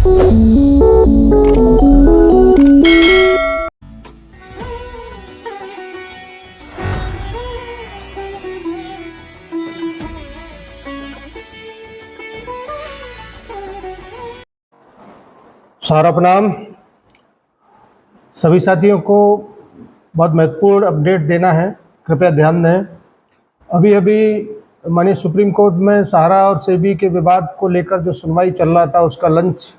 सारा प्रणाम। सभी साथियों को बहुत महत्वपूर्ण अपडेट देना है, कृपया ध्यान दें। अभी माननीय सुप्रीम कोर्ट में सहारा और सेबी के विवाद को लेकर जो सुनवाई चल रहा था उसका लंच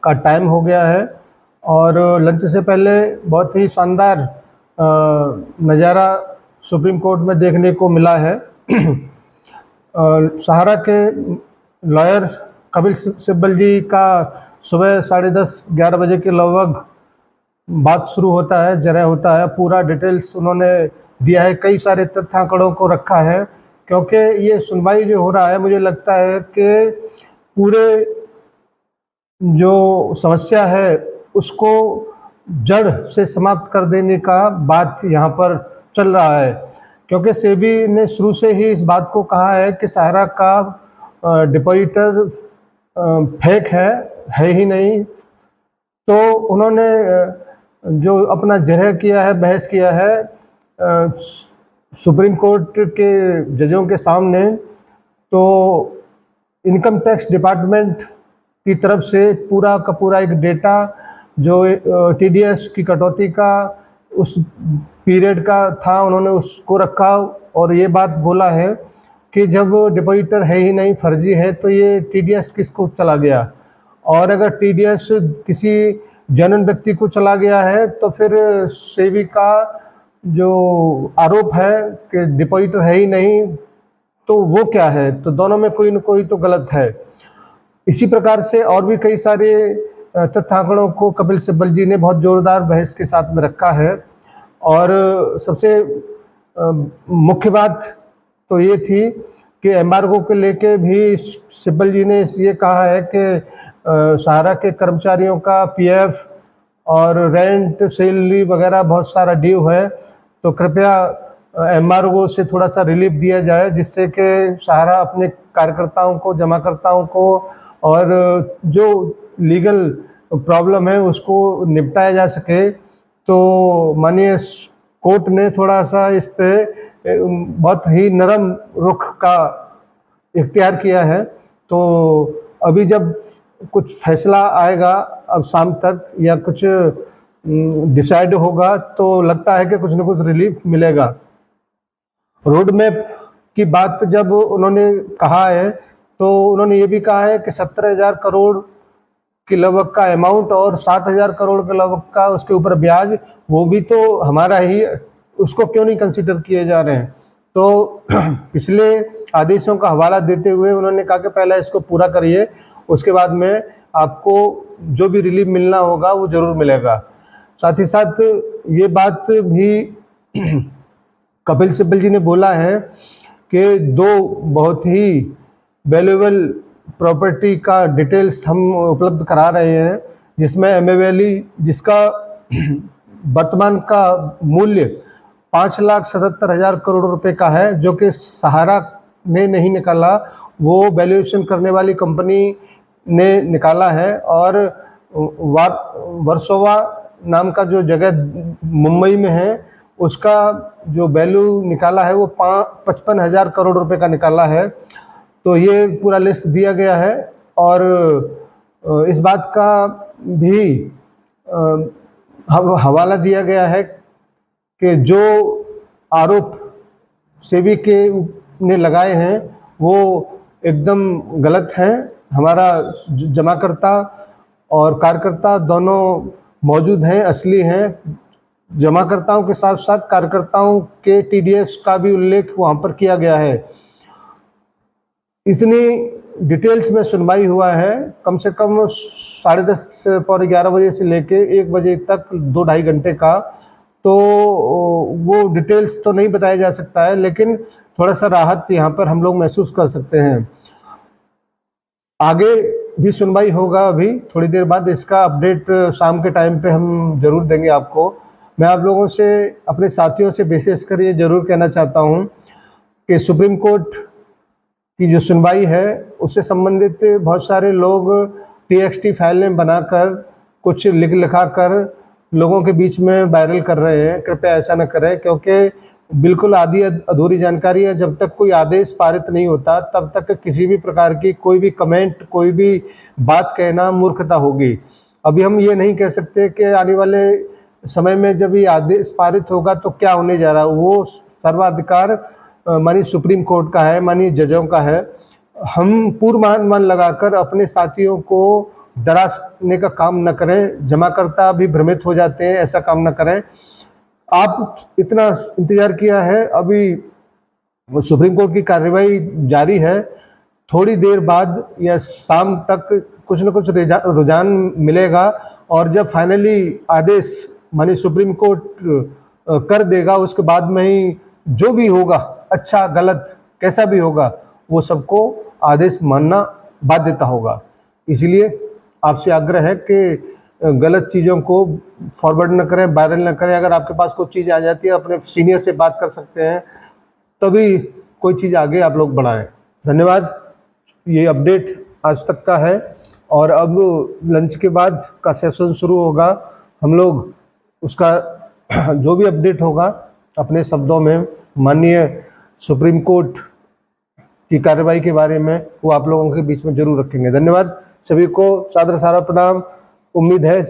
का टाइम हो गया है और लंच से पहले बहुत ही शानदार नज़ारा सुप्रीम कोर्ट में देखने को मिला है। सहारा के लॉयर कपिल सिब्बल जी का सुबह 10:30-11 बजे के लगभग बात शुरू होता है, जरा होता है। पूरा डिटेल्स उन्होंने दिया है, कई सारे तथ्यांकड़ों को रखा है, क्योंकि ये सुनवाई जो हो रहा है मुझे लगता है कि पूरे जो समस्या है उसको जड़ से समाप्त कर देने का बात यहाँ पर चल रहा है। क्योंकि सेबी ने शुरू से ही इस बात को कहा है कि सहारा का डिपॉजिटर फेक है ही नहीं। तो उन्होंने जो अपना जरह किया है, बहस किया है सुप्रीम कोर्ट के जजों के सामने, तो इनकम टैक्स डिपार्टमेंट की तरफ से पूरा का पूरा एक डेटा जो टीडीएस की कटौती का उस पीरियड का था, उन्होंने उसको रखा और ये बात बोला है कि जब डिपॉजिटर है ही नहीं, फर्जी है, तो ये टीडीएस किसको चला गया। और अगर टीडीएस किसी जेन्युइन व्यक्ति को चला गया है तो फिर सेबी का जो आरोप है कि डिपॉजिटर है ही नहीं, तो वो क्या है। तो दोनों में कोई न कोई तो गलत है। इसी प्रकार से और भी कई सारे तथ्यांकड़ों को कपिल सिब्बल जी ने बहुत जोरदार बहस के साथ में रखा है। और सबसे मुख्य बात तो ये थी कि एम्बार्गो को लेके भी सिब्बल जी ने ये कहा है कि सहारा के कर्मचारियों का पीएफ और रेंट, सैलरी वगैरह बहुत सारा ड्यू है, तो कृपया एम्बार्गो से थोड़ा सा रिलीफ दिया जाए, जिससे कि सहारा अपने कार्यकर्ताओं को, जमाकर्ताओं को और जो लीगल प्रॉब्लम है उसको निपटाया जा सके। तो माननीय कोर्ट ने थोड़ा सा इस पे बहुत ही नरम रुख का इख्तियार किया है। तो अभी जब कुछ फैसला आएगा अब शाम तक या कुछ डिसाइड होगा तो लगता है कि कुछ न कुछ रिलीफ मिलेगा। रोड मैप की बात जब उन्होंने कहा है तो उन्होंने ये भी कहा है कि 17,000 करोड़ के लगभग का अमाउंट और 7,000 करोड़ के लगभग का उसके ऊपर ब्याज, वो भी तो हमारा ही, उसको क्यों नहीं कंसिडर किए जा रहे हैं। तो पिछले आदेशों का हवाला देते हुए उन्होंने कहा कि पहले इसको पूरा करिए, उसके बाद में आपको जो भी रिलीफ मिलना होगा वो ज़रूर मिलेगा। साथ ही साथ ये बात भी कपिल सिब्बल जी ने बोला है कि दो बहुत ही वैल्यूएबल प्रॉपर्टी का डिटेल्स हम उपलब्ध करा रहे हैं, जिसमें एमए वैली, जिसका वर्तमान का मूल्य 5,77,000 करोड़ रुपए का है, जो कि सहारा ने नहीं निकाला, वो वैल्यूएशन करने वाली कंपनी ने निकाला है। और वर्सोवा नाम का जो जगह मुंबई में है, उसका जो वैल्यू निकाला है वो 55,000 करोड़ रुपए का निकाला है। तो ये पूरा लिस्ट दिया गया है और इस बात का भी हवाला दिया गया है कि जो आरोप सेबी के ने लगाए हैं वो एकदम गलत हैं। हमारा जमाकर्ता और कार्यकर्ता दोनों मौजूद हैं, असली हैं। जमाकर्ताओं के साथ साथ कार्यकर्ताओं के टीडीएस का भी उल्लेख वहाँ पर किया गया है। इतनी डिटेल्स में सुनवाई हुआ है, कम से कम 10:30 से पौने 11 बजे से लेके 1 बजे तक 2-2.5 घंटे का। तो वो डिटेल्स तो नहीं बताया जा सकता है, लेकिन थोड़ा सा राहत यहाँ पर हम लोग महसूस कर सकते हैं। आगे भी सुनवाई होगा, अभी थोड़ी देर बाद इसका अपडेट शाम के टाइम पे हम ज़रूर देंगे आपको। मैं आप लोगों से, अपने साथियों से विशेष कर ये ज़रूर कहना चाहता हूँ कि सुप्रीम कोर्ट की जो सुनवाई है उससे संबंधित बहुत सारे लोग TXT फाइल में बनाकर कुछ लिखा कर लोगों के बीच में वायरल कर रहे हैं। कृपया ऐसा न करें, क्योंकि बिल्कुल आधी अधूरी जानकारी है। जब तक कोई आदेश पारित नहीं होता तब तक किसी भी प्रकार की कोई भी कमेंट, कोई भी बात कहना मूर्खता होगी। अभी हम ये नहीं कह सकते कि आने वाले समय में जब ये आदेश पारित होगा तो क्या होने जा रहा है। वो सर्वाधिकार माननीय सुप्रीम कोर्ट का है, माननीय जजों का है। हम पूर्वानुमान लगाकर अपने साथियों को डराने का काम न करें। जमाकर्ता भी भ्रमित हो जाते हैं, ऐसा काम न करें। आप इतना इंतजार किया है, अभी सुप्रीम कोर्ट की कार्यवाही जारी है। थोड़ी देर बाद या शाम तक कुछ न कुछ रुझान मिलेगा, और जब फाइनली आदेश माननीय सुप्रीम कोर्ट कर देगा, उसके बाद में ही जो भी होगा, अच्छा गलत कैसा भी होगा, वो सबको आदेश मानना बाध्यता होगा। इसलिए आपसे आग्रह है कि गलत चीज़ों को फॉरवर्ड न करें, वायरल न करें। अगर आपके पास कोई चीज़ आ जाती है, अपने सीनियर से बात कर सकते हैं, तभी कोई चीज़ आगे आप लोग बढ़ाएं। धन्यवाद। ये अपडेट आज तक का है, और अब लंच के बाद का सेशन शुरू होगा। हम लोग उसका जो भी अपडेट होगा अपने शब्दों में माननीय सुप्रीम कोर्ट की कार्रवाई के बारे में वो आप लोगों के बीच में जरूर रखेंगे। धन्यवाद। सभी को सादर सारा प्रणाम। उम्मीद है